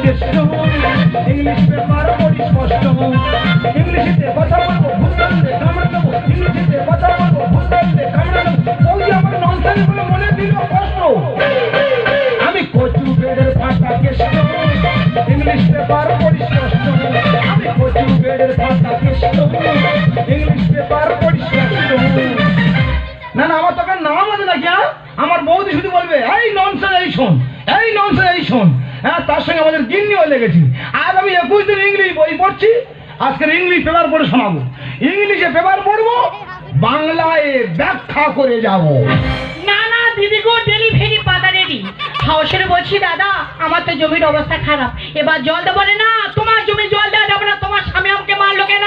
Test English paper পড়ি স্পষ্ট ইংলিশে কথা বলবো ভূতলে কামড়ে দেবো ইংলিশে কথা বলবো ভূতলে কামড়ে দেবো ওই আমার ননসেন্স বলে মনে দিল কষ্ট আমি কচু বেড়ের ফাঁকা টেস্ট ইংলিশ পেপার পড়ি স্পষ্ট আমি কচু বেড়ের ফাঁকা টেস্ট ইংলিশ পেপার পড়ি স্পষ্ট না না আমার তোকে নাম আছে নাকি আমার বৌদি শুধু বলবে এই ননসেন্স এই শোন এই ননসেন্স এই শোন হ্যাঁ তার সঙ্গে আমাদের গিন্নিও লেগেছি আজ আমি 21 দিন ইংলিশ বই পড়ছি আজকের ইংলিশ পেপার পড়ে শোনাবো ইংলিশে পেপার পড়বো বাংলায় ব্যাখ্যা করে যাব না না দিদি গো ডেলিভারি পাতা রেডি হাউসের বলছি দাদা আমার তো জমির অবস্থা খারাপ এবার জল দেবো না তোমার জমি জল দেওয়া যাবে না তোমার স্বামী আমাকে মারলো কেন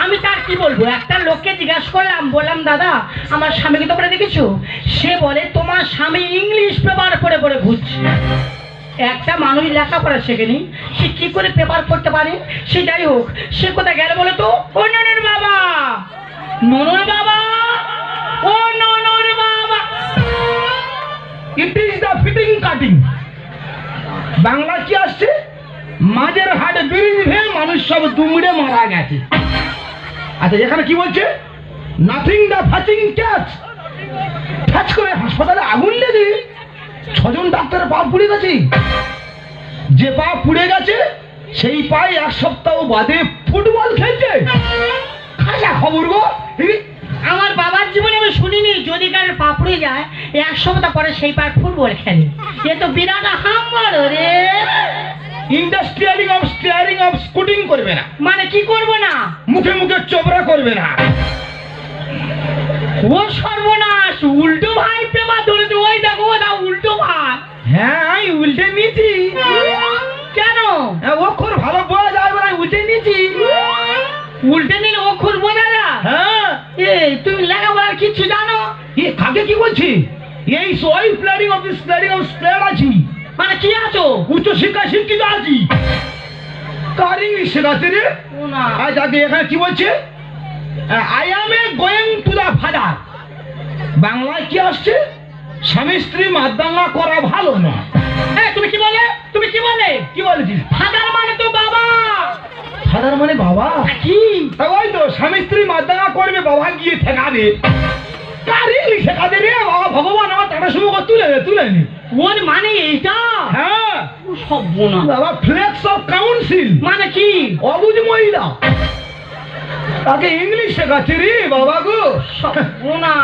আমি তার কি বলবো একটা লোককে জিজ্ঞাসা করলাম বললাম দাদা আমার স্বামীকে তোমরা দেখেছো সে বলে তোমার স্বামী ইংলিশ পেপার পড়ে পড়ে ঘুরছে একটা মানুষ লেখাপড়া শেখেনি সে কি করে পেপার পড়তে পারে সে যাই হোক সে কোথায় গেল বলে তো ও ননর বাবা ননর বাবা ও ননর বাবা it is the fitting cutting Bangla কি আসছে মাঝের হাট ব্রিজ ভেঙে মানুষ সব দুমড়ে মারা গেছে আচ্ছা এখানে কি বলছে নাথিং দ্য ফাচিং ক্যাচ ঠাচ করে হাসপাতালে আগুন লেগে 6 জন ডাক্তারের পা পুড়ে গেছে যে পা পুড়ে গেছে সেই পায়ে 1 সপ্তাহ বাদে ফুটবল খেলছে খাসা খবর গো আমার বাবার জীবনে আমি শুনিনি যদি কারোর পা পুড়ে যায় 1 সপ্তাহ পরে সেই পায়ে ফুটবল খেলে এ তো বিরাট হাম্বার রে স্টিয়ারিং অফ স্কুটিং করবে না মানে কি করব না মুখে মুখে চোবড়া করবে না ও সর্বনাশ উল্টো ভাই পেপার ধরে তো ওই দেখো ওটা উল্টো ভাই হ্যাঁ আমি উল্টে নিয়েছি কেন অক্ষর ভালো বোঝা যায় না উল্টে নিয়েছি উল্টে নিলে অক্ষর বোঝা যায় হ্যাঁ এই তুমি লেখাপড়ার কিছু জানো এ কাকে কি বলছি এই সোই planning of this planning of স্প্লেড আছি মানে কি আছো উচ্চ শিক্ষা শিক্ষিত আছি কার ইংলিশ শেখাচ্ছে রে না আজ আগে এখানে কি বলছে I am A going to the father বাংলায় কি আসছে স্বামী স্ত্রী মাতদাঙ্গা করা ভালো না তুমি কি বলে কি বলেছিস ফাদার মানে তো বাবা ফাদার মানে বাবা কি ওই তো স্বামী স্ত্রী মাতদাঙ্গা করবে বাবা গিয়ে ঠেকাবে কার ইংলিশ শেখাবে রে বাবা ভগবান আমার টাটা শুরু করে তুলে নি ওর মানে এইটা হ্যাঁ সব বোনা বাবা ফ্লেক্স অফ কাউন্সিল মানে কি অবুঝ মহিলা তাকে ইংলিশ শেখাচ্ছে রে বাবা গো বোনা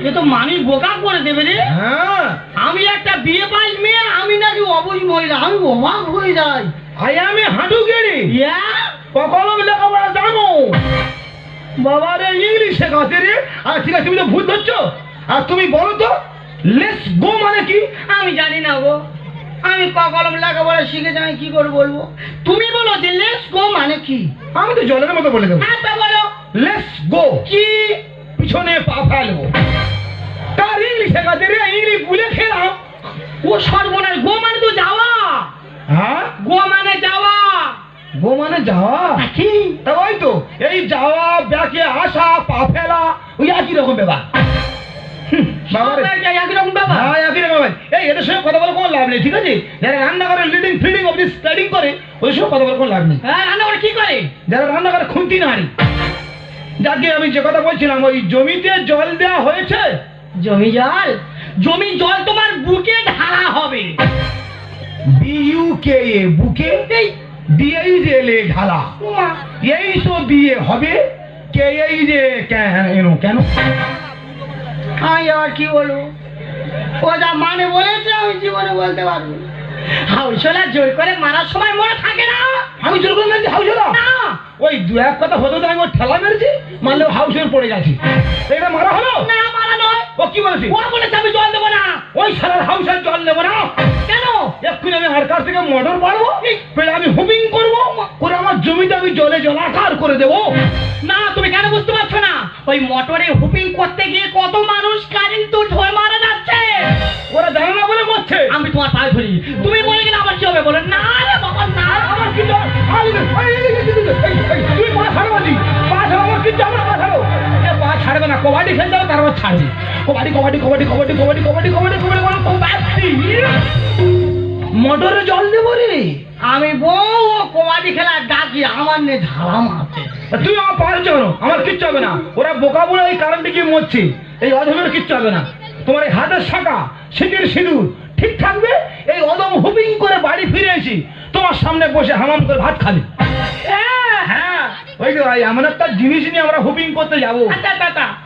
এ তো মানুষ বোকা করে দেবে রে হ্যাঁ আমি একটা বিয়ে পাই মেয়ে আমি নাকি অবুঝ মহিলা আমি অবাক হয়ে যাই আই অ্যাম এ হাঁটু গেড়ি কখনো লেখাপড়া জানো বাবা রে ইংলিশ শেখাচ্ছে রে আর ঠিক আছে তুমি তো ভুল ধরছো আর তুমি বলো তো লেটস গো মানে কি আমি জানি না গো আমি কলম লেখাপড়া শিখেছি আমি কি করে বলবো তুমি বলো যে লেটস গো মানে কি আমি তো জলের মতো বলে দেবো হ্যাঁ তা বলো লেটস গো কি পিছনে পা ফেলবো কার ইংলিশ শেখাচ্ছে রে ইংলিশ ভুলে খেলাম ও সর্বনাশ গো মানে তো যাওয়া হ্যাঁ গো মানে যাওয়া গো মানে যাওয়া কি তা ওই তো এই যাওয়া ব্যাকে আসা পা ফেলা ওই একই রকম ব্যাপার একই রকম ব্যাপার হ্যাঁ একই রকম ব্যাপার এই এদের সঙ্গে কথা বলে কোনো লাভ নেই ঠিক আছে যারা রান্না করে leading feeding of this spreading করে ওই সঙ্গে কথা বলে কোনো লাভ নেই হ্যাঁ রান্না করে কি করে যারা রান্না করে খুন্তি নাড়ি যাকে আমি যে কথা বলছিলাম ওই জমিতে জল দেওয়া হয়েছে জমি জল তোমার বুকে ঢালা হবে বিইউকে বুকে ডিএইজেলে ঢালা এই তো বিয়ে হবে কে এই যে কেন আমি আবার কি বলবো ও যা মানে বলেছে আমি জীবনে বলতে পারবো হাউসলা জোর করে মারার সময় মনে থাকে না আমি জোর করে মেরেছি হাউসলা না ওই দু এক কথা হতো তো আমি ওর ঠেলা মেরেছি মারলে হাউসের পড়ে গেছি এটা মারা হলো না মারা নয় ও কি বলেছি ও বলেছে আমি জল দেবো না ওই সারার হাউসের জল নেবো না কেন এক্ষুনি আমি আর কাছ থেকে মোটর পারবো পেলে আমি হুপিং করবো করে আমার জমিতে আমি জলে জলাকার করে দেবো না তুমি কেন বুঝতে পারছো না ওই মোটরে হুপিং করতে গিয়ে কত মানুষ কারেন্ট তো ঢোল মারা যাচ্ছে ওরা জানে না বলে মরছে আমি তোমার পায়ে ধরি তুমি বলে কিনা আমার কি হবে বলো না রে বাবা না আমার কি তুই পা ছাড়বাজি পা ছাড়ো আমার কি যাবো না পা ছাড়ো পা ছাড়বে না কবাডি খেলতে হবে তারপর ছাড়বি কবাডি মোটরে জল দেবো রে আমি বউ ও কবাডি খেলা ডাকি আমার নে ঝালাম আছে। তুই আমার পাশে চলো, আমার কিচ্ছু হবে না। ওরা বোকা বলে এই কারেন্টে গিয়ে মরছে, এই অধমের কিচ্ছু হবে না। তোমার এই হাতের শাখা সিঁদুর সিঁদুর ঠিক থাকবে। এই অদম হুপিং করে বাড়ি ফিরে এসি, তোমার সামনে বসে হামাম করে ভাত খাবে। হ্যাঁ ওই যে ভাই এমন একটা জিনিস নিয়ে আমরা হুপিং করতে যাবো।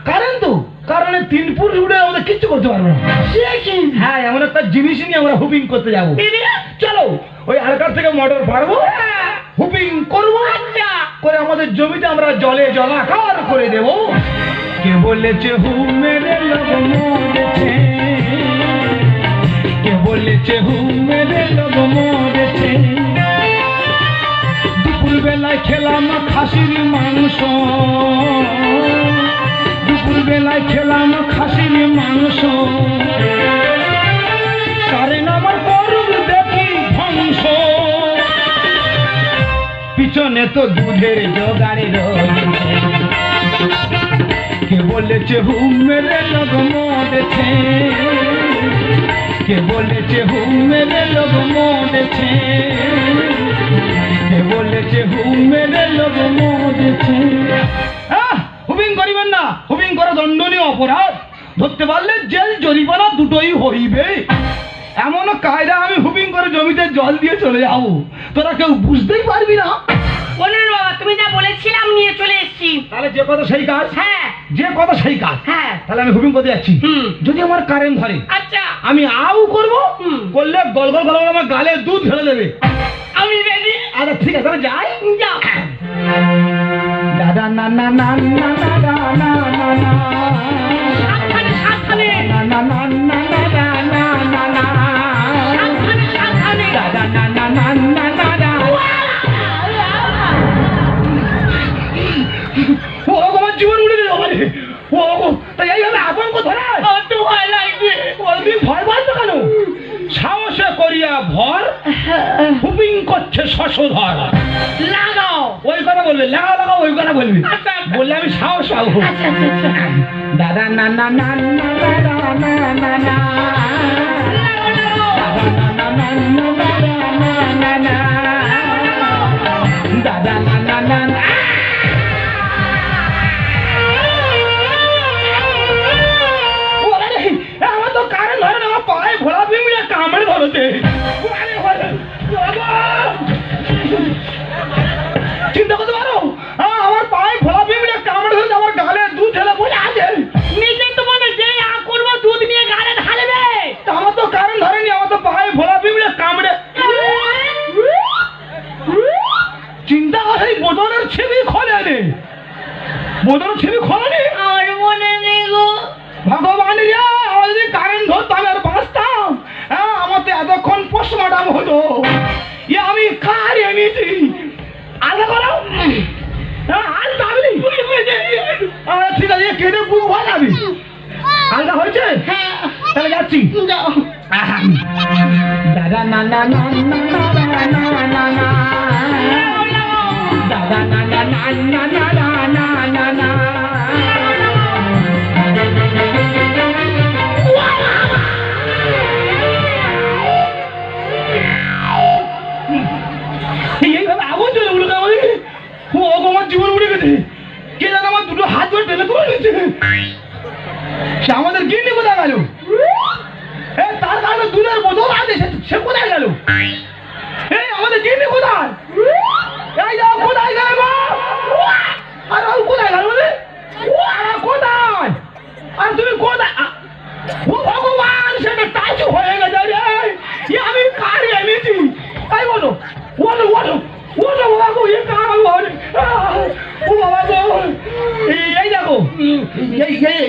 কারণ তো কারণে 3 ফুট উঠে আমাদের কিচ্ছু করতে পারবো না। হ্যাঁ এমন একটা জিনিস নিয়ে আমরা হুপিং করতে যাবো। চলো ওই আরকার থেকে মোটর পারবো, হুপিং করবো, করে আমাদের জমিতে আমরা জলে জলাকার করে দেবো। কে বলেছে হু মেরে লোক মরেছে, কে বলেছে হু মেরে লোক মরেছে। দুপুর বেলায় খেলাম খাসির মাংস, দুপুর বেলায় খেলাম খাসির মাংস। কারেন আমার করব দেখি ধ্বংস, পিছনে তো দুধের জোগাড়ি রয়েছে। কে বলেছে হু মেরে লোক মরেছে, কে বলেছে হু মেরে লোক মরেছে, কে বলেছে হু মেরে লোক মরেছে। হুপিং করিবেন না, হুপিং করা দণ্ডনীয় অপরাধ, ধরতে পারলে জেল জরিমানা দুটোই হইবে। এমন কায়দা আমি হুপিং করে জমিতে জল দিয়ে চলে যাবো, তোরা কেউ বুঝতেই পারবি না। বলুন বাবা, তুমি যা বলেছিলাম নিয়ে চলে এসেছি। তাহলে যে কথা সেই কাজ। হ্যাঁ যে কথা সেই কাজ। হ্যাঁ তাহলে আমি হুপিং করতে যাচ্ছি। যদি আমার কারেন্ট ধরে, আচ্ছা আমি আউ করবো, করলে গল গল গল আমার গালে দুধ ঢেলে দেবে। আমি রেডি। আচ্ছা ঠিক আছে, তাহলে যাই। যাও। দাদা না না না না না না না না না সাবধানে সাবধানে না না না না না না না না সাবধানে সাবধানে। দাদা না না না না না না। ও আমার জীবন উড়ে গেল। ও তাই এইভাবে আতঙ্ক ধরে তো ভয় লাগছে। তুমি ভয় পাচ্ছ কেন? সাহসে করিয়া ভর, হুপিং করছে শশধর। লাগাও। ওই কথা বলবে, লাগাও লাগাও ওই কথা বলবি। আচ্ছা, আচ্ছা। বললে আমি সাহস পাবো। আচ্ছা আচ্ছা আচ্ছা। দাদা না না না না না না না না লাগাও লাগাও। দাদা না না না না। আমার তো কারেন্ট ধরে না, আমার পায়ে ঘোড়া পিঁমড়ে কামড়ে ধরেছে। চিন্তা করতে পারো, আমার পায়ে ঘোড়া পিঁমড়ে কামড়ে ধরেছে, আমার গালে দুধ ঢেলে বসে আছে। নিজে তো মনে যে আ করবো দুধ নিয়ে গালে ঢালবে। আমার তো কারেন্ট ধরেনি, আমার তো পায়ে ঘোড়া পিঁমড়ে কামড়ে। চিন্তা করে এই বোতলের ছিবি খোলেনি, বোতলের ছিবি খোলেনি। আমার মনে নেই গো। ভগবান রে, আমার যদি কারেন্ট ধরতাম আর বাঁচতাম, হ্যাঁ আমার তো এতক্ষণ পোস্টমর্টম হতো। আমি কার এনেছি আলাদা করো। আর যাবি ঠিক আছে, কেটে বুক ভয় যাবি। আলাদা হয়েছে, তাহলে যাচ্ছি। যাও। দাদা না না না না না না না না দাদা না না না না না না না না। এইভাবে আগুন চলে উঠে আমাদের। ও আমার জীবন উড়ে গেছে। কে জানো আমার দুটো হাত ধরে টেনে তুলে নিচ্ছে। সে আমাদের গিন্নি কোথায় গেল? তার কারণে দুধের বোতল আছে, সে কোথায় গেল? এই আমাদের গিন্নি কোথায়? এই যাও, কোথায় গেল গো? আর ও কোথায় গেল বলে? কোথায়? আর তুমি কোথায়? ও ভগবান, সেটা টাচু হয়ে গেছে রে। আমি কার এনেছি? তাই বলো বলো বলো বলো বাবা গো, এ কার বলে? ও বাবা গো, এই দেখো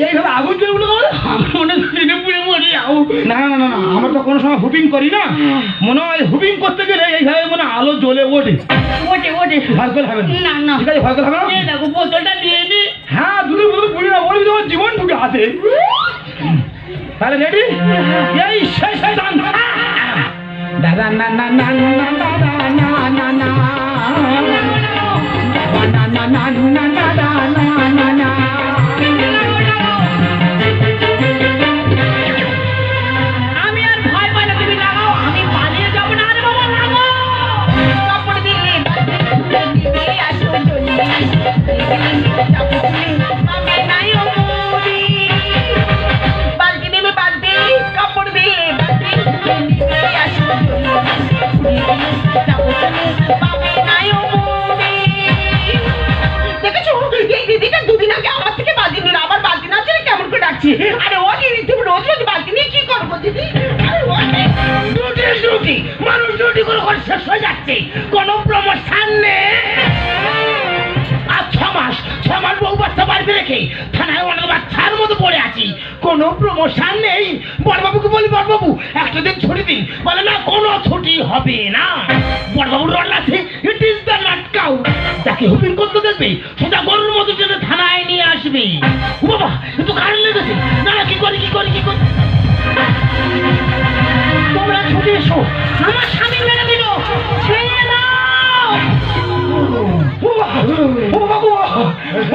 এইভাবে আগুন চলে উঠে গেল। মনে ছিনে পুড়ে মরে যাও। না না না না, আমরা তো কোনো সময় হুপিং করি না। মনে হয় হুপিং করতে গেলে এইভাবে মনে আলো জ্বলে ওঠে। ওঠে ওঠে। ভয় করে হবে না না। ঠিক আছে, ভয় করে হবে না। এই দেখো বোতলটা দিয়ে নি। হ্যাঁ দুধের বোতল পুড়ি না, বলবি তোমার জীবন ঢুকে হাতে। তাহলে রেডি? এই শেষ দান। দাদা না না না না না না না না না আমি আর ভয় পাই না, তুমি লাগাও। আমি পালিয়ে যাবো না রে বাবা, লাগাও। যখন শেষ হয়ে যাচ্ছে কোনো প্রমোশন নেই। আর 6 মাস বউ বাচ্চা বাড়িতে রেখে থানায় অনেক বাচ্চার মতো পড়ে আছি, কোনো প্রমোশন নেই। বড়বাবুকে বলি বড়বাবু একটা দিন ছুটি দিন, বলে না কোনো ছুটি হবে না। বড়বাবু রড আছে, it is the not cow. যাকে হুপিং করতে দেখবে সেটা গরুর মতো টেনে থানায় নিয়ে আসবে। ও বাবা একটু কারেন্ট লেগেছে, না না কি করি। তোমরা ছুটে এসো, আমার স্বামী মেরে দিল, ছেড়ে দাও।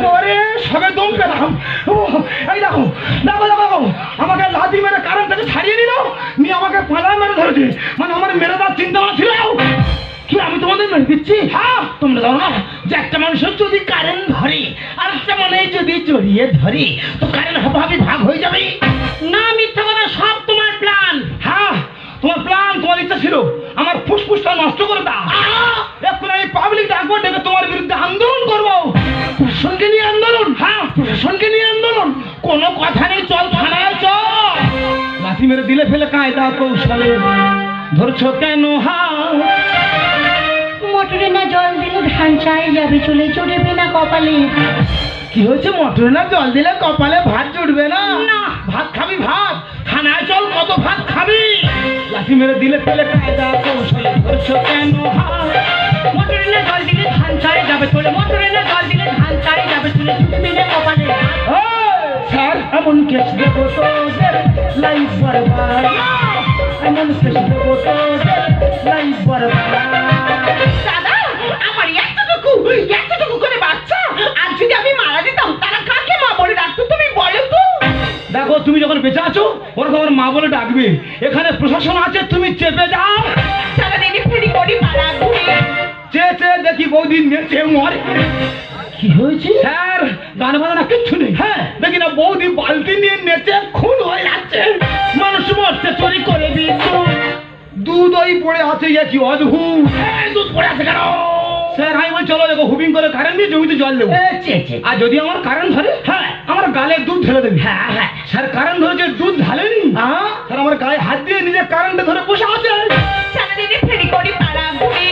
ওরে সবে দম পেলাম। এই দেখো আমাকে লাথি মেরে কারেন্ট থেকে ছাড়িয়ে নিল, নিয়ে আমাকে পালায় মেরে ধরেছে। মানে আমার মেরে দেওয়ার চিন্তা ভাবনা ছিল কি আমি তোমাদের মেরে দিচ্ছি? হ্যাঁ, তোমরা জানো না যে একটা মানুষের যদি কারেন্ট ধরে আর একটা মানে যদি জড়িয়ে ধরে তো কারেন্ট ভাবে ভাগ হয়ে যাবে। না, মিথ্যা কথা, সব তোমার প্ল্যান। হ্যাঁ তোমার প্ল্যান, তোমার ইচ্ছা ছিল আমার ফুসফুসটা নষ্ট করে দাও। এখন আমি পাবলিক ডাকবো, ডেকে তোমার বিরুদ্ধে আন্দোলন করবো। প্রশাসনকে নিয়ে আন্দোলন? হ্যাঁ, প্রশাসনকে নিয়ে আন্দোলন। কোনো কথা নেই, চল থানায় চল। লাঠি মেরে দিলে ফেলে কায়দা কৌশলে ধরছো কেন? মোটরে না জল দিলে ধান চাই যাবে চলে, চড়বে না কপালে। কি হয়েছে? মোটরে না জল দিলে কপালে ভাত জুটবে না? না। ভাত খাবি ভাত, থানায় চল, কত ভাত খাবি? লাঠি মেরে দিলে ফেলে কায়দা কৌশলে ধরছো কেন? মোটরে না জল দিলে ধান চাই যাবে চলে, মোটরে না জল দিলে ধান চাই যাবে চলে, চড়বে না কপালে। স্যার এমন কেস দেবো তোদের লাইফ বরবাদ, এমন কেস দেবো তোদের লাইফ বরবাদ। দাদা, আমার এতটুকু করে বাচ্চা, আর যদি আমি মারা দিতাম তারা কাকে মা বলে ডাকতো তুমি বলো তো? দেখো তুমি যখন বেঁচে আছো ওরা তোমার মা বলে ডাকবে। এখানে প্রশাসন আছে, তুমি চেপে যাও। সারা দিনে ফেরি করি পাড়া ঘুরে, চেয়ে দেখি বৌদি নেচে মরে। কি হয়েছে? স্যার গান বাজনা কিচ্ছু নেই। হ্যাঁ দেখি না বৌদি বালতি নিয়ে নেচে খুন হয়ে যাচ্ছে, মানুষ মরছে চুরি করে বিদ্যুৎ, দুধ ওই পড়ে আছে। ইয়ে কি অদ্ভুত! দুধ পড়ে আছে কেন? স্যার আমি বলি চলো দেখো হুপিং করে কারেন্ট দিয়ে জমিতে জল দেবো। আর যদি আমার কারেন্ট ধরে, হ্যাঁ আমার গালে দুধ ঢেলে দেবে। হ্যাঁ। স্যার কারেন্ট ধরেছে, দুধ ঢালেনি। স্যার আমার গায়ে হাত দিয়ে নিজে কারেন্টে ধরে বসে আছে। সারা দিনে ফেরি করি পাড়া ঘুরে,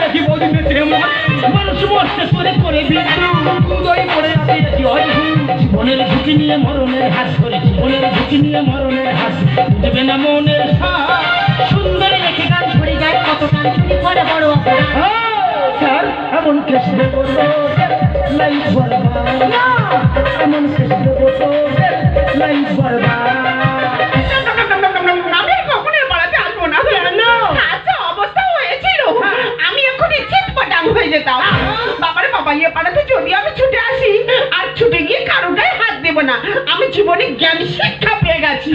দেখি বৌদি নেচে মরে, মানুষ মরছে চুরি করে বিদ্যুৎ, দুধ ওই পড়ে আছে। ইয়ে কি অদ্ভুত! জীবনের ঝুঁকি নিয়ে মরণের হাত ধরেছি, জীবনের ঝুঁকি নিয়ে মরণের হাত দেবে না মনের সাথ। সুন্দর রেখে গান ঝরে যায়, কত গান চুরি করে বড় অপরাধ। স্যার এমন কেস দেবো তোদের লাইফ বরবাদ, এমন কেস দেবো তোদের লাইফ বরবাদ। আমি কখনো পাড়াতে আসবো না। আচ্ছা অবস্থা হয়েছিল, আমি এখনই চিৎপটাং হয়ে যেতাম। বাবারে বাবা, ইয়ে পাড়াতে যদি আমি ছুটে আসি আর ছুটে গিয়ে কারো গায়ে হাত দেবো না, আমি জীবনে জ্ঞান শিক্ষা পেয়ে গেছি।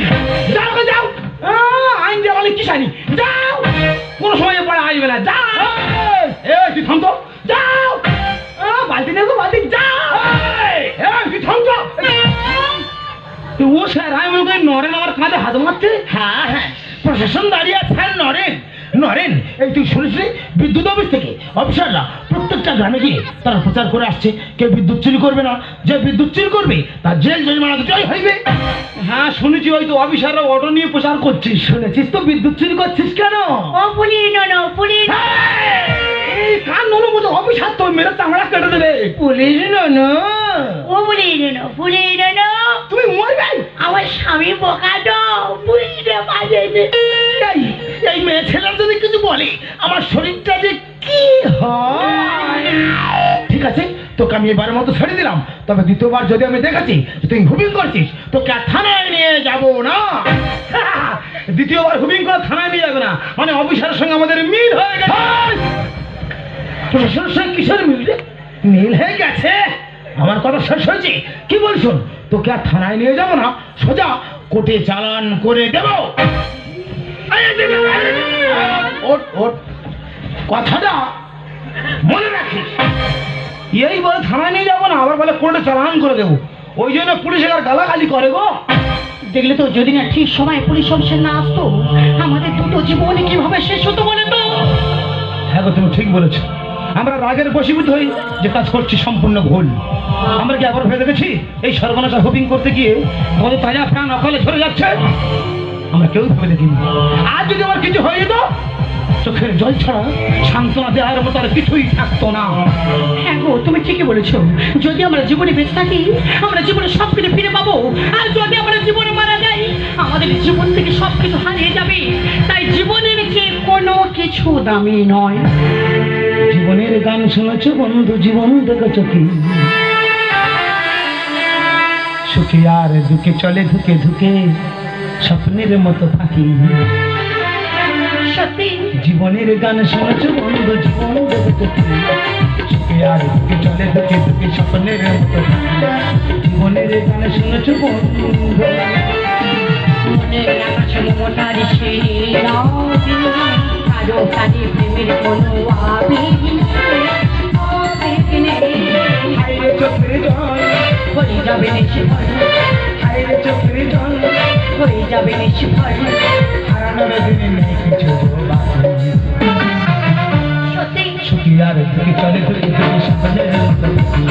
যাও গো, যাও। আইন দেওয়ালে কি জানি, যাও। কোনো সময় পরে আসবে না, যাও। তুই থামতো, যাও। বালতি নেবো, বালতি, যাও। তুই থামতো। ও স্যার আমি ওকে নরেন আমার কাঁধে হাত মারছে। হ্যাঁ, প্রশাসন দাঁড়িয়ে আছে। স্যার নরেন এই তুই শুনিস বিদ্যুৎ অফিস থেকে অফিসাররা প্রত্যেকটা গ্রামে গিয়ে তারা প্রচার করে আসছে কেউ বিদ্যুৎ চুরি করবে না, যে বিদ্যুৎ চুরি করবে তার জেল জরিমানা দিতেই হইবে। হ্যাঁ শুনেছি, হয়তো অফিসাররা অটো নিয়ে প্রচার করছিস। শুনেছিস তো বিদ্যুৎ চুরি করছিস কেন? ও পুলিশ ননো, পুলিশ। এই কান নলো মতো অফিসার তো মেরে চামড়া কেটে দেবে। পুলিশ ননো, ও পুলিশ ননো, পুলিশ ননো। তুমি মরবে। আমার স্বামী বোকাটো, পুলিশে বাজেনি। এই মেয়ে ছেলের যদি কিছু বলে আমার শরীরটা যে কি হয়। ঠিক আছে, তোকে আমি এবারের মতো ছেড়ে দিলাম, তবে দ্বিতীয়বার যদি আমি দেখেছি যে তুই হুবিং করছিস তোকে আর থানায় নিয়ে যাবো না। দ্বিতীয়বার হুবিং করে থানায় নিয়ে যাবে না মানে অফিসারের সঙ্গে আমাদের মিল হয়ে গেছে। প্রশাসনের সঙ্গে কিসের মিল রে? মিল হয়ে গেছে। আমার কথা শেষ হয়েছে, কি বলছো? তোকে আর থানায় নিয়ে যাবো না, সোজা কোর্টে চালান করে দেবো। ওঠ ওঠ, কথাটা মনে রাখিস। এই বলে থানায় নিয়ে যাবো না, আবার বলে কোর্টে চালান করে দেবো। ওই জন্য পুলিশের আর গালাগালি করে গো। দেখলে তো, যদি না ঠিক সময় পুলিশ অফিসার না আসতো আমাদের দুটো জীবনে কিভাবে শেষ হতো বলে তো। হ্যাঁ গো তুমি ঠিক বলেছো, আমরা রাগের বশীভূত হই যে কাজ করছি সম্পূর্ণ ভুল। আমরা কি আবার ভেবে দেখেছি এই সর্বনাশা হুপিং করতে গিয়ে আমাদের তাজা প্রাণ অকালে ঝরে যাচ্ছে? আমরা কেউ ভেবে দেখিনি। আর যদি আমার কিছু হয়ে যেত চোখের জল ছাড়া সান্ত্বনা দেওয়ার মতো আর কিছুই থাকতো না। হ্যাঁ গো, তুমি ঠিকই বলেছো। যদি আমরা জীবনে বেঁচে থাকি, আমরা জীবনে সব কিছু ফিরে পাবো। আর যদি আমরা জীবনে মারা যাই, আমাদের জীবন থেকে সব কিছু হারিয়ে যাবে। তাই জীবনের চেয়ে কোনো কিছু দামি নয়। জীবনের গান শুনেছ বন্ধু, জীবন দেখেছ কি? সুখে আর দুঃখে চলে ধুকে ধুকে, স্বপ্নের মতো থাকি। সত্যি জীবনের গান শুনেছ বন্ধু, জীবন দেখেছ কি? সুখে আর দুঃখে চলে ধুকে ধুকে, স্বপ্নের মতো থাকি। জীবনের গান শুনেছ বন্ধু। মনের আকাশে মমতার সেই নদী, কারো কানে প্রেমের কোনো আবেগ নেই। হায়রে চোখের জল, হয়ে যাবে নিঃস্বর, হায়রে চোখের জল, হয়ে যাবে নিঃস্বর। হারানোর দিনে নেই কিছু বাকি। সত্যি সুখী আর দুঃখে চলে ধুকে ধুকে, স্বপ্নের মতো থাকি।